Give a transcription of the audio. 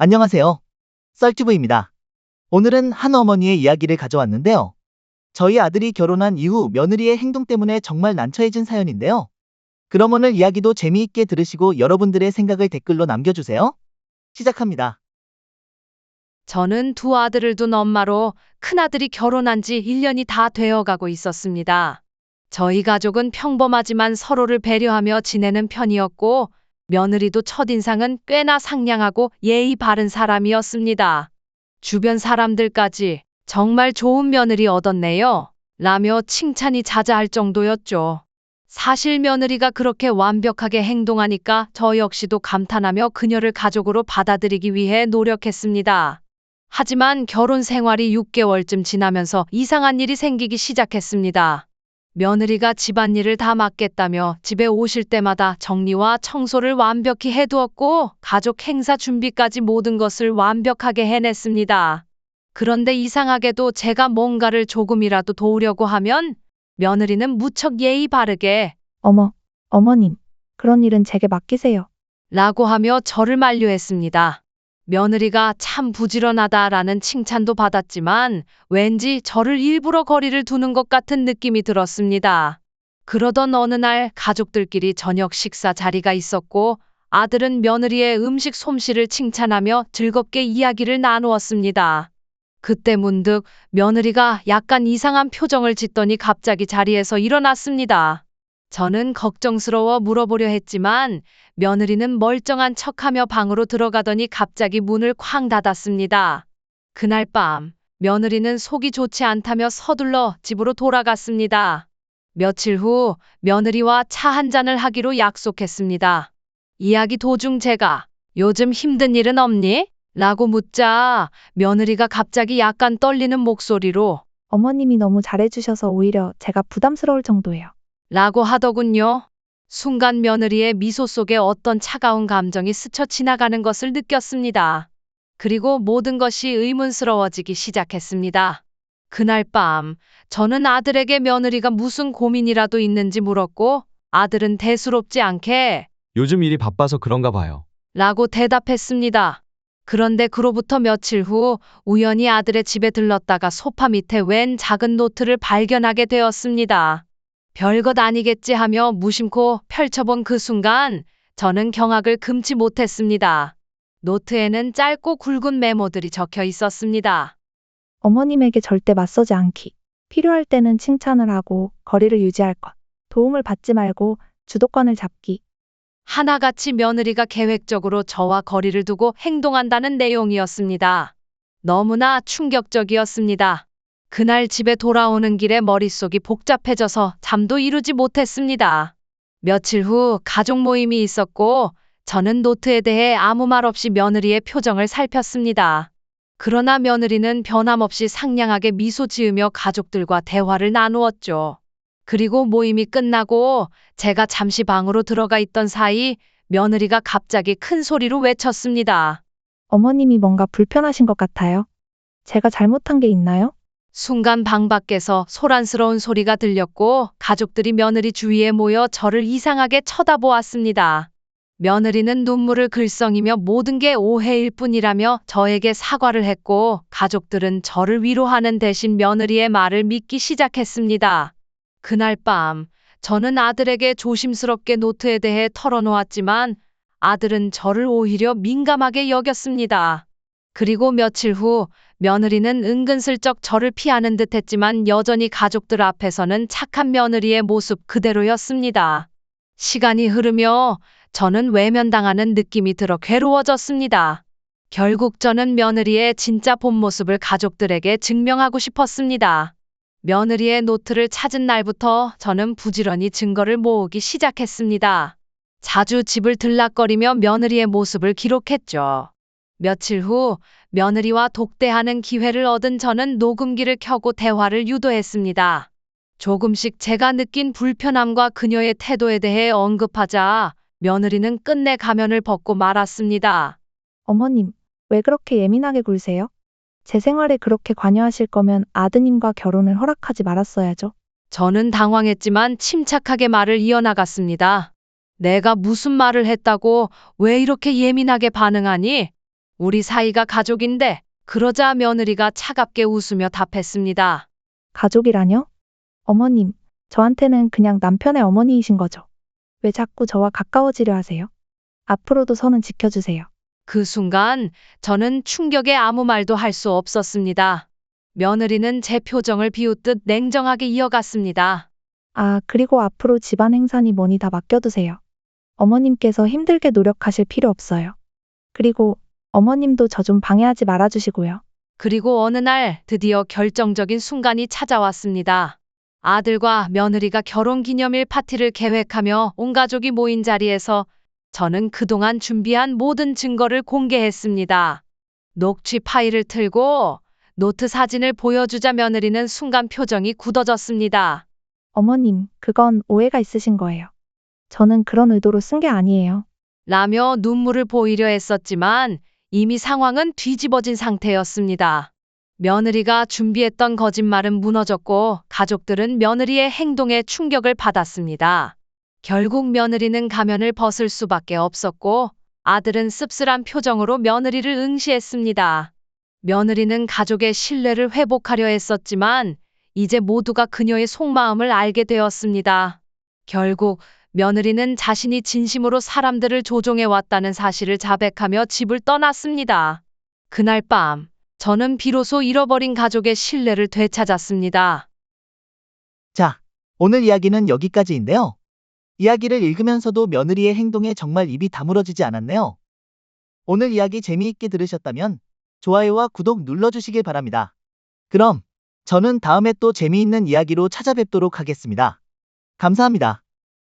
안녕하세요. 썰튜브입니다. 오늘은 한 어머니의 이야기를 가져왔는데요. 저희 아들이 결혼한 이후 며느리의 행동 때문에 정말 난처해진 사연인데요. 그럼 오늘 이야기도 재미있게 들으시고 여러분들의 생각을 댓글로 남겨주세요. 시작합니다. 저는 두 아들을 둔 엄마로 큰아들이 결혼한 지 1년이 다 되어가고 있었습니다. 저희 가족은 평범하지만 서로를 배려하며 지내는 편이었고, 며느리도 첫인상은 꽤나 상냥하고 예의 바른 사람이었습니다. 주변 사람들까지 정말 좋은 며느리 얻었네요. 라며 칭찬이 자자할 정도였죠. 사실 며느리가 그렇게 완벽하게 행동하니까 저 역시도 감탄하며 그녀를 가족으로 받아들이기 위해 노력했습니다. 하지만 결혼 생활이 6개월쯤 지나면서 이상한 일이 생기기 시작했습니다. 며느리가 집안일을 다 맡겠다며 집에 오실 때마다 정리와 청소를 완벽히 해두었고 가족 행사 준비까지 모든 것을 완벽하게 해냈습니다. 그런데 이상하게도 제가 뭔가를 조금이라도 도우려고 하면 며느리는 무척 예의 바르게 어머님, 그런 일은 제게 맡기세요. 라고 하며 저를 만류했습니다. 며느리가 참 부지런하다라는 칭찬도 받았지만 왠지 저를 일부러 거리를 두는 것 같은 느낌이 들었습니다. 그러던 어느 날 가족들끼리 저녁 식사 자리가 있었고 아들은 며느리의 음식 솜씨를 칭찬하며 즐겁게 이야기를 나누었습니다. 그때 문득 며느리가 약간 이상한 표정을 짓더니 갑자기 자리에서 일어났습니다. 저는 걱정스러워 물어보려 했지만 며느리는 멀쩡한 척하며 방으로 들어가더니 갑자기 문을 쾅 닫았습니다. 그날 밤 며느리는 속이 좋지 않다며 서둘러 집으로 돌아갔습니다. 며칠 후 며느리와 차 한 잔을 하기로 약속했습니다. 이야기 도중 제가 요즘 힘든 일은 없니? 라고 묻자 며느리가 갑자기 약간 떨리는 목소리로 어머님이 너무 잘해주셔서 오히려 제가 부담스러울 정도예요. 라고 하더군요. 순간 며느리의 미소 속에 어떤 차가운 감정이 스쳐 지나가는 것을 느꼈습니다. 그리고 모든 것이 의문스러워지기 시작했습니다. 그날 밤 저는 아들에게 며느리가 무슨 고민이라도 있는지 물었고 아들은 대수롭지 않게 요즘 일이 바빠서 그런가 봐요. 라고 대답했습니다. 그런데 그로부터 며칠 후 우연히 아들의 집에 들렀다가 소파 밑에 웬 작은 노트를 발견하게 되었습니다. 별것 아니겠지 하며 무심코 펼쳐본 그 순간 저는 경악을 금치 못했습니다. 노트에는 짧고 굵은 메모들이 적혀 있었습니다. 어머님에게 절대 맞서지 않기. 필요할 때는 칭찬을 하고 거리를 유지할 것. 도움을 받지 말고 주도권을 잡기. 하나같이 며느리가 계획적으로 저와 거리를 두고 행동한다는 내용이었습니다. 너무나 충격적이었습니다. 그날 집에 돌아오는 길에 머릿속이 복잡해져서 잠도 이루지 못했습니다. 며칠 후 가족 모임이 있었고 저는 노트에 대해 아무 말 없이 며느리의 표정을 살폈습니다. 그러나 며느리는 변함없이 상냥하게 미소 지으며 가족들과 대화를 나누었죠. 그리고 모임이 끝나고 제가 잠시 방으로 들어가 있던 사이 며느리가 갑자기 큰 소리로 외쳤습니다. 어머님이 뭔가 불편하신 것 같아요. 제가 잘못한 게 있나요? 순간 방 밖에서 소란스러운 소리가 들렸고 가족들이 며느리 주위에 모여 저를 이상하게 쳐다보았습니다. 며느리는 눈물을 글썽이며 모든 게 오해일 뿐이라며 저에게 사과를 했고 가족들은 저를 위로하는 대신 며느리의 말을 믿기 시작했습니다. 그날 밤 저는 아들에게 조심스럽게 노트에 대해 털어놓았지만 아들은 저를 오히려 민감하게 여겼습니다. 그리고 며칠 후 며느리는 은근슬쩍 저를 피하는 듯 했지만 여전히 가족들 앞에서는 착한 며느리의 모습 그대로였습니다. 시간이 흐르며 저는 외면당하는 느낌이 들어 괴로워졌습니다. 결국 저는 며느리의 진짜 본 모습을 가족들에게 증명하고 싶었습니다. 며느리의 노트를 찾은 날부터 저는 부지런히 증거를 모으기 시작했습니다. 자주 집을 들락거리며 며느리의 모습을 기록했죠. 며칠 후 며느리와 독대하는 기회를 얻은 저는 녹음기를 켜고 대화를 유도했습니다. 조금씩 제가 느낀 불편함과 그녀의 태도에 대해 언급하자 며느리는 끝내 가면을 벗고 말았습니다. 어머님, 왜 그렇게 예민하게 굴세요? 제 생활에 그렇게 관여하실 거면 아드님과 결혼을 허락하지 말았어야죠. 저는 당황했지만 침착하게 말을 이어나갔습니다. 내가 무슨 말을 했다고 왜 이렇게 예민하게 반응하니? 우리 사이가 가족인데, 그러자 며느리가 차갑게 웃으며 답했습니다. 가족이라뇨? 어머님, 저한테는 그냥 남편의 어머니이신 거죠. 왜 자꾸 저와 가까워지려 하세요? 앞으로도 선은 지켜주세요. 그 순간 저는 충격에 아무 말도 할 수 없었습니다. 며느리는 제 표정을 비웃듯 냉정하게 이어갔습니다. 아, 그리고 앞으로 집안 행사니 뭐니 다 맡겨두세요. 어머님께서 힘들게 노력하실 필요 없어요. 그리고 어머님도 저 좀 방해하지 말아주시고요. 그리고 어느 날 드디어 결정적인 순간이 찾아왔습니다. 아들과 며느리가 결혼 기념일 파티를 계획하며 온 가족이 모인 자리에서 저는 그동안 준비한 모든 증거를 공개했습니다. 녹취 파일을 틀고 노트 사진을 보여주자 며느리는 순간 표정이 굳어졌습니다. 어머님, 그건 오해가 있으신 거예요. 저는 그런 의도로 쓴 게 아니에요. 라며 눈물을 보이려 했었지만 이미 상황은 뒤집어진 상태였습니다. 며느리가 준비했던 거짓말은 무너졌고 가족들은 며느리의 행동에 충격을 받았습니다. 결국 며느리는 가면을 벗을 수밖에 없었고 아들은 씁쓸한 표정으로 며느리를 응시했습니다. 며느리는 가족의 신뢰를 회복하려 했었지만 이제 모두가 그녀의 속마음을 알게 되었습니다. 결국 며느리는 자신이 진심으로 사람들을 조종해 왔다는 사실을 자백하며 집을 떠났습니다. 그날 밤, 저는 비로소 잃어버린 가족의 신뢰를 되찾았습니다. 자, 오늘 이야기는 여기까지인데요. 이야기를 읽으면서도 며느리의 행동에 정말 입이 다물어지지 않았네요. 오늘 이야기 재미있게 들으셨다면 좋아요와 구독 눌러주시길 바랍니다. 그럼 저는 다음에 또 재미있는 이야기로 찾아뵙도록 하겠습니다. 감사합니다.